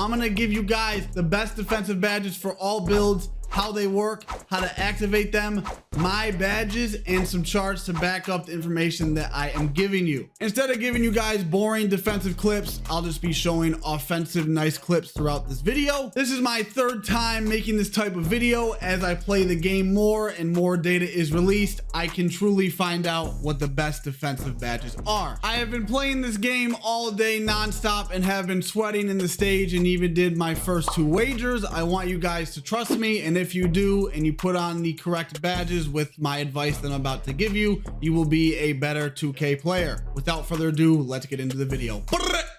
I'm gonna give you guys the best defensive badges for all builds, how they work, how to activate them, my badges, and some charts to back up the information that I am giving you. Instead of giving you guys boring defensive clips, I'll just be showing offensive nice clips throughout this video. This is my third time making this type of video. As I play the game more and more data is released, I can truly find out what the best defensive badges are. I have been playing this game all day nonstop and have been sweating in the stage and even did my first 2 wagers. I want you guys to trust me, and if you do and you put on the correct badges with my advice that I'm about to give you, you will be a better 2K player. Without further ado, let's get into the video.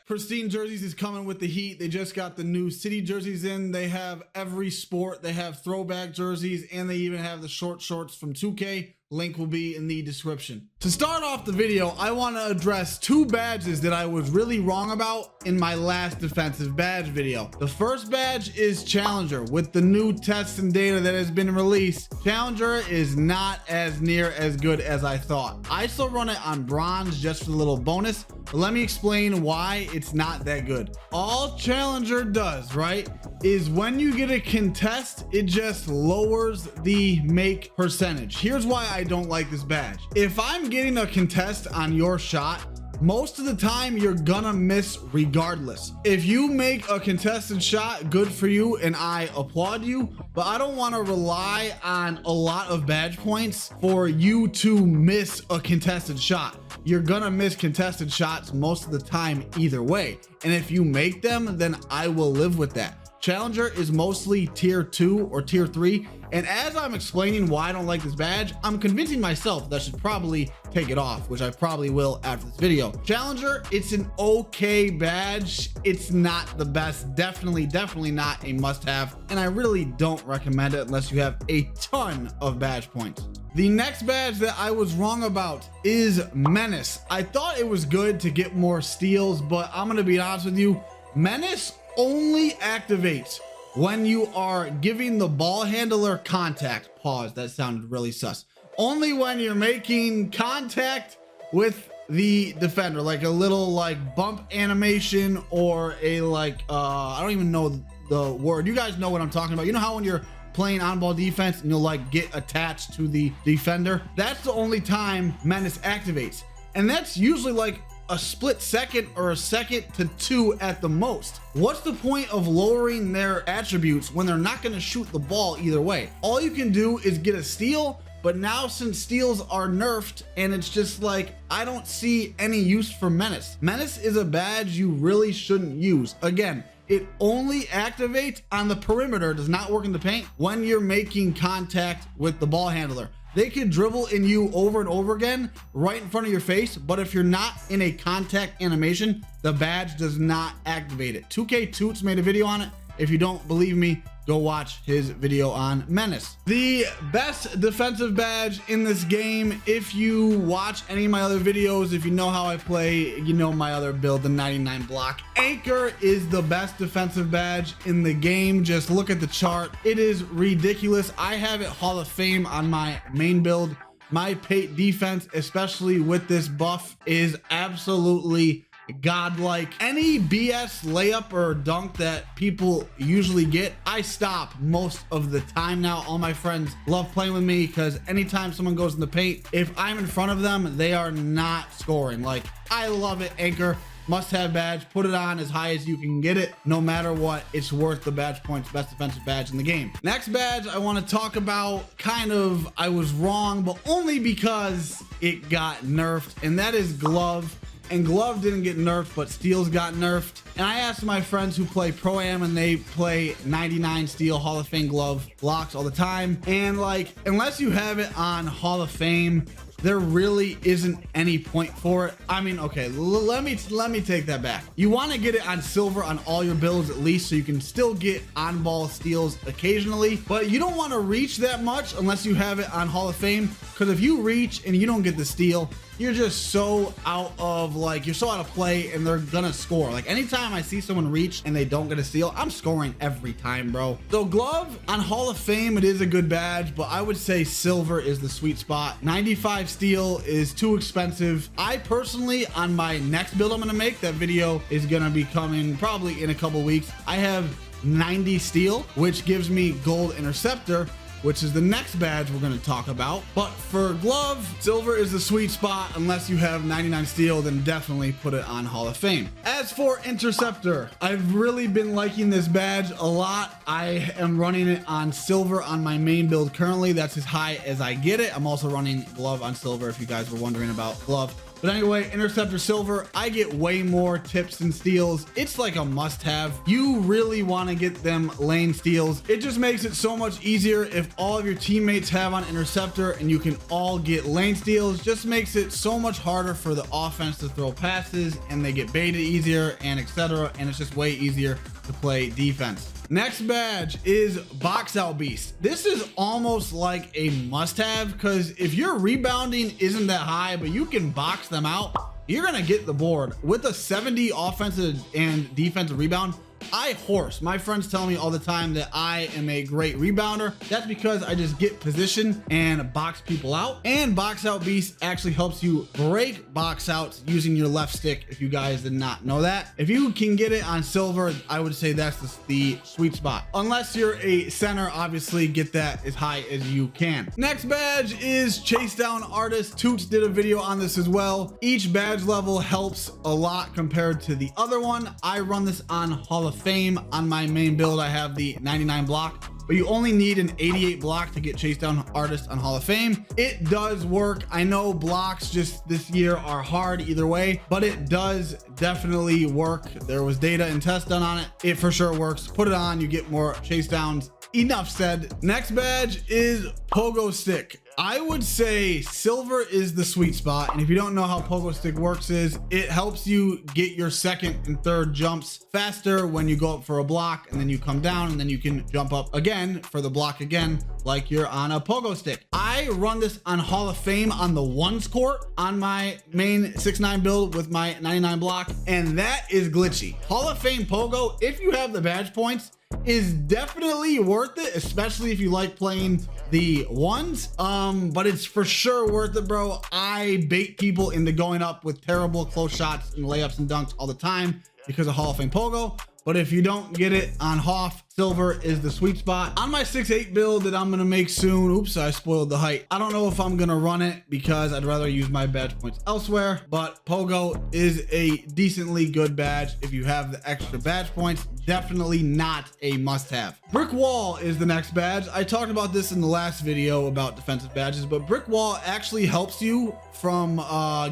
Pristine Jerseys is coming with the heat. They just got the new city jerseys in. They have every sport. They have throwback jerseys, and they even have the short shorts from 2K. Link will be in the description. To start off the video, I want to address 2 badges that I was really wrong about in my last defensive badge video. The first badge is Challenger. With the new tests and data that has been released, Challenger is not as near as good as I thought. I still run it on bronze just for the little bonus, but let me explain why it's not that good. All Challenger does, right, is when you get a contest, it just lowers the make percentage. Here's why I don't like this badge. If I'm getting a contest on your shot, most of the time you're gonna miss regardless. If you make a contested shot, good for you and I applaud you, but I don't want to rely on a lot of badge points for you to miss a contested shot. You're gonna miss contested shots most of the time either way, and if you make them, then I will live with that. Challenger is mostly tier 2 or tier 3, and as I'm explaining why I don't like this badge, I'm convincing myself that I should probably take it off, which I probably will after this video. Challenger, it's an okay badge. It's not the best, definitely not a must-have, and I really don't recommend it unless you have a ton of badge points. The next badge that I was wrong about is Menace. I thought it was good to get more steals, but I'm gonna be honest with you, Menace only activates when you are giving the ball handler contact. Pause, that sounded really sus. Only when you're making contact with the defender, like a little like bump animation or a like I don't even know the word. You guys know what I'm talking about. You know how when you're playing on-ball defense and you'll like get attached to the defender? That's the only time Menace activates, and that's usually like a split second or a second to 2 at the most. What's the point of lowering their attributes when they're not going to shoot the ball either way? All you can do is get a steal, but now since steals are nerfed, and it's just like, I don't see any use for Menace. Menace is a badge you really shouldn't use. Again, it only activates on the perimeter, does not work in the paint, when you're making contact with the ball handler. They could dribble in you over and over again right in front of your face, but if you're not in a contact animation, the badge does not activate it. 2K Toots made a video on it. If you don't believe me, go watch his video on Menace. The best defensive badge in this game, if you watch any of my other videos, if you know how I play, you know my other build, the 99 block. Anchor is the best defensive badge in the game. Just look at the chart. It is ridiculous. I have it Hall of Fame on my main build. My paint defense, especially with this buff, is absolutely godlike. Any BS layup or dunk that people usually get, I stop most of the time now. All my friends love playing with me because anytime someone goes in the paint, if I'm in front of them, they are not scoring. Like, I love it. Anchor, must-have badge. Put it on as high as you can get it. No matter what, it's worth the badge points. Best defensive badge in the game. Next badge I want to talk about, kind of, I was wrong, but only because it got nerfed, and that is Glove. And Glove didn't get nerfed, but steals got nerfed. And I asked my friends who play Pro-Am, and they play 99 Steel Hall of Fame Glove blocks all the time. And like, unless you have it on Hall of Fame, there really isn't any point for it. I mean, okay, let me take that back. You want to get it on silver on all your builds at least, so you can still get on-ball steals occasionally, but you don't want to reach that much unless you have it on Hall of Fame, because if you reach and you don't get the steal, you're just so out of like, you're so out of play and they're gonna score. Like anytime I see someone reach and they don't get a steal, I'm scoring every time, bro. So glove on Hall of Fame, it is a good badge, but I would say silver is the sweet spot. 95 steel is too expensive. I personally, on my next build I'm gonna make, that video is gonna be coming probably in a couple weeks, I have 90 steel, which gives me gold interceptor, which is the next badge we're going to talk about. But for glove, silver is the sweet spot. Unless you have 99 steel, then definitely put it on Hall of Fame. As for interceptor, I've really been liking this badge a lot. I am running it on silver on my main build currently. That's as high as I get it. I'm also running glove on silver if you guys were wondering about glove. But anyway, interceptor silver, I get way more tips and steals. It's like a must-have. You really want to get them lane steals. It just makes it so much easier if all of your teammates have on interceptor and you can all get lane steals. Just makes it so much harder for the offense to throw passes and they get baited easier and etc. And it's just way easier to play defense. Next badge is box out beast. This is almost like a must-have because if your rebounding isn't that high, but you can box them out, you're gonna get the board. With a 70 offensive and defensive rebound, I horse. My friends tell me all the time that I am a great rebounder. That's because I just get position and box people out. And box out beast actually helps you break box outs using your left stick, if you guys did not know that. If you can get it on silver, I would say that's the sweet spot. Unless you're a center, obviously get that as high as you can. Next badge is chase down artist. Toots did a video on this as well. Each badge level helps a lot compared to the other one. I run this on Hall of Fame. On my main build, I have the 99 block, but you only need an 88 block to get chase down artist on Hall of Fame. It does work. I know blocks just this year are hard either way, but it does definitely work. There was data and tests done on it. It for sure works. Put it on, you get more chase downs. Enough said. Next badge is pogo stick. I would say silver is the sweet spot. And if you don't know how pogo stick works, is it helps you get your second and third jumps faster when you go up for a block and then you come down and then you can jump up again for the block again, like you're on a pogo stick. I run this on Hall of Fame on the ones court on my main 6'9" build with my 99 block. And that is glitchy. Hall of Fame pogo, if you have the badge points, is definitely worth it, especially if you like playing the ones. But it's for sure worth it, bro. I bait people into going up with terrible close shots and layups and dunks all the time because of Hall of Fame pogo. But if you don't get it on Hoff, silver is the sweet spot. On my 6'8" build that I'm gonna make soon, oops, I spoiled the height. I don't know if I'm gonna run it because I'd rather use my badge points elsewhere, but pogo is a decently good badge if you have the extra badge points. Definitely not a must-have. Brick wall is the next badge. I talked about this in the last video about defensive badges, but brick wall actually helps you from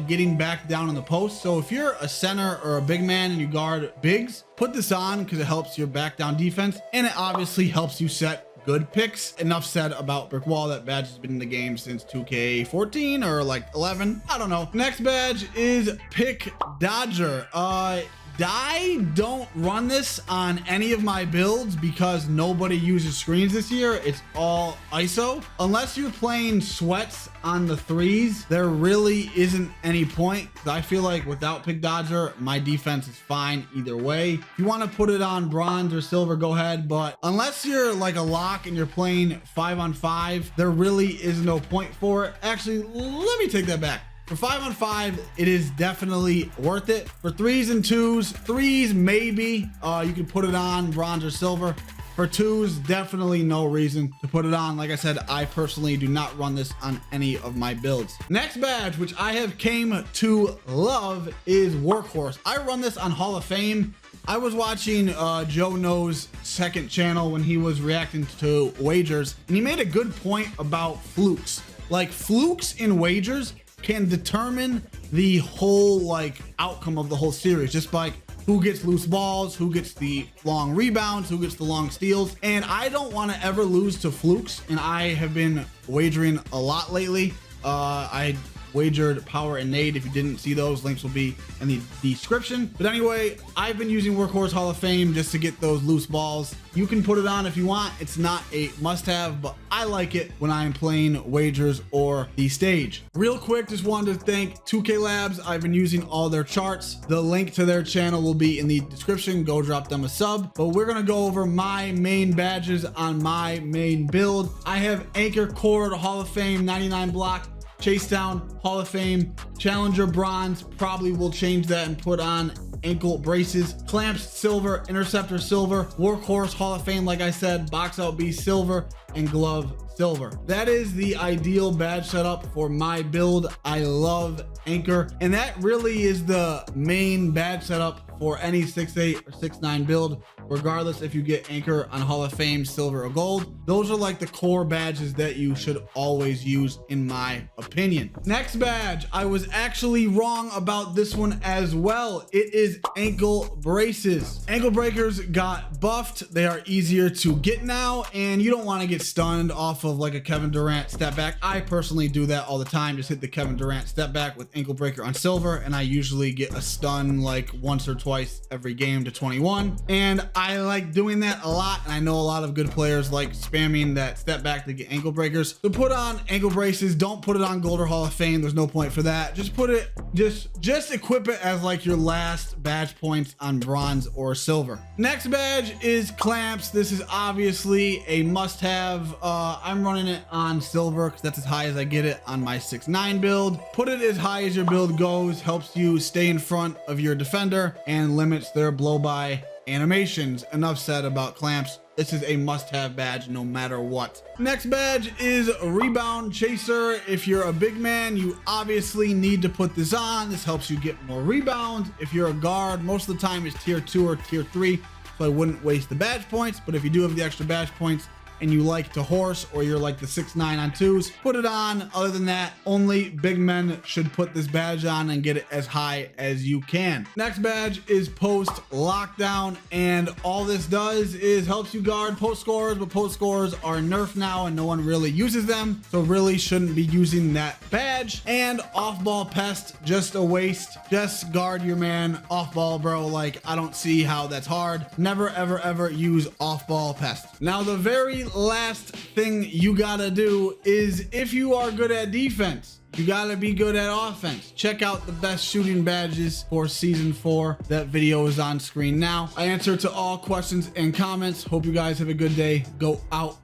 getting back down in the post. So if you're a center or a big man and you guard bigs, put this on because it helps your back down defense, and it obviously helps you set good picks. Enough said about brick wall. That badge has been in the game since 2K14 or like 11. I don't know. Next badge is pick dodger. I don't run this on any of my builds because nobody uses screens this year. It's all ISO. Unless you're playing sweats on the threes, there really isn't any point. I feel like without pick dodger, my defense is fine either way. If you want to put it on bronze or silver, go ahead. But unless you're like a lock and you're playing 5-on-5, there really is no point for it. Actually, let me take that back. For 5-on-5, it is definitely worth it. For 3s and 2s, 3s maybe you can put it on bronze or silver. For 2s, definitely no reason to put it on. Like I said, I personally do not run this on any of my builds. Next badge, which I have came to love, is workhorse. I run this on Hall of Fame. I was watching Joe Know's second channel when he was reacting to wagers, and he made a good point about flukes. Like flukes in wagers can determine the whole like outcome of the whole series, just like who gets loose balls, who gets the long rebounds, who gets the long steals. And I don't want to ever lose to flukes, and I have been wagering a lot lately. I wagered power and nade. If you didn't see those, links will be in the description. But anyway, I've been using Workhorse Hall of Fame just to get those loose balls. You can put it on if you want. It's not a must-have, but I like it when I'm playing wagers or the stage. Real quick, just wanted to thank 2K Labs. I've been using all their charts. The link to their channel will be in the description. Go drop them a sub. But we're gonna go over my main badges on my main build. I have Anchor Cord Hall of Fame 99 block, Chase Down Hall of Fame, Challenger Bronze. Probably will change that and put on ankle braces, Clamps Silver, Interceptor Silver, Workhorse Hall of Fame, like I said, Box Out B Silver, and Glove Silver. That is the ideal badge setup for my build. I love Anchor, and that really is the main badge setup for any 6'8 or 6'9 build, regardless if you get Anchor on Hall of Fame Silver or Gold. Those are like the core badges that you should always use, in my opinion. Next badge, I was actually wrong about this one as well. It is ankle braces. Ankle breakers got buffed. They are easier to get now, and you don't want to get stunned off of like a Kevin Durant step back. I personally do that all the time. Just hit the Kevin Durant step back with ankle breaker on silver, and I usually get a stun like once or twice every game to 21. And I like doing that a lot, and I know a lot of good players like spamming that step back to get ankle breakers. So put on ankle braces. Don't put it on Gold or Hall of Fame. There's no point for that. Just put it, just equip it as like your last badge points on bronze or silver. Next badge is Clamps. This is obviously a must-have. I'm running it on silver because that's as high as I get it on my 6'9 build. Put it as high as your build goes. Helps you stay in front of your defender and limits their blow-by animations. Enough said about Clamps. This is a must-have badge no matter what. Next badge is Rebound Chaser. If you're a big man, you obviously need to put this on. This helps you get more rebounds. If you're a guard, most of the time it's tier 2 or tier 3, so I wouldn't waste the badge points. But if you do have the extra badge points and you like to horse, or you're like the 6'9 on 2s, put it on. Other than that, only big men should put this badge on and get it as high as you can. Next badge is Post Lockdown, and all this does is helps you guard post scorers, but post scorers are nerfed now and no one really uses them, so really shouldn't be using that badge. And Off Ball Pest, just a waste. Just guard your man off ball, bro. Like, I don't see how that's hard. Never ever ever use Off Ball Pest. Now the very last thing you gotta do is, if you are good at defense, you gotta be good at offense. Check out the best shooting badges for season 4. That video is on screen now. I answer to all questions and comments. Hope you guys have a good day. Go out.